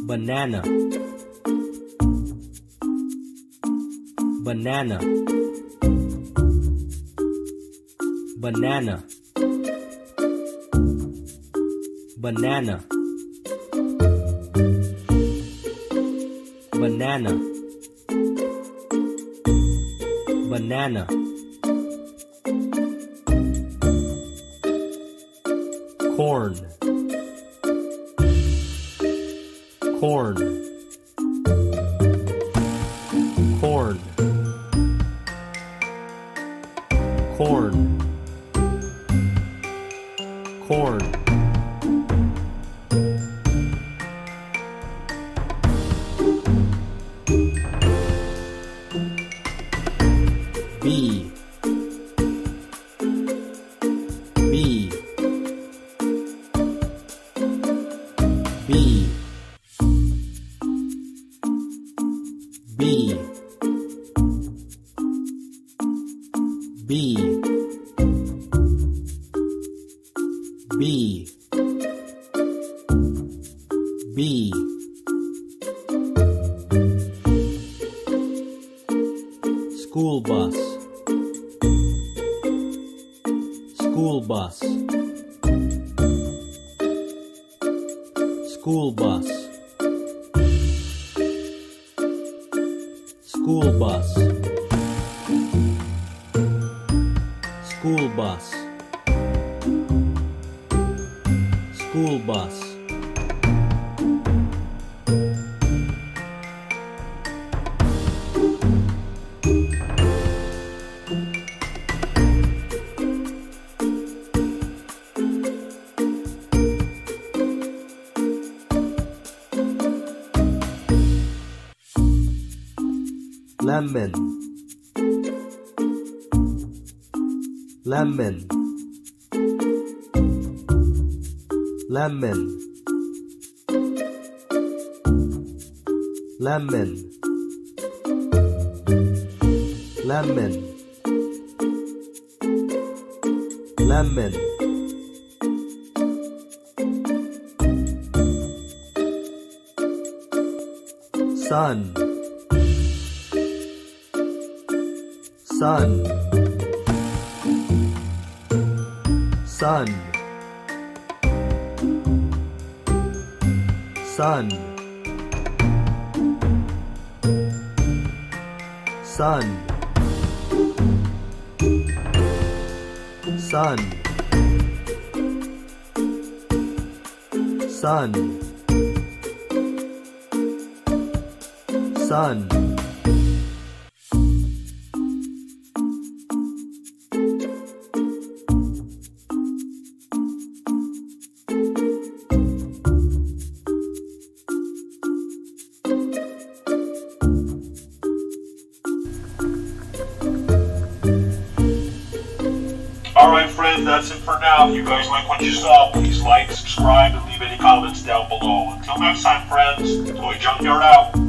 banana, banana, banana, banana, banana, banana, corn, corn, corn, corn, corn, bee, bee, bee, bee, bee, bee, bee, school bus, school bus, school bus, school bus, school bus, school bus, lemon, lemon, lemon, lemon, lemon, lemon, sun, sun, sun, sun, sun, sun, sun, sun. Alright friends, that's it for now. If you guys like what you saw, please like, subscribe, and leave any comments down below. Until next time friends, Toy Junkyard out.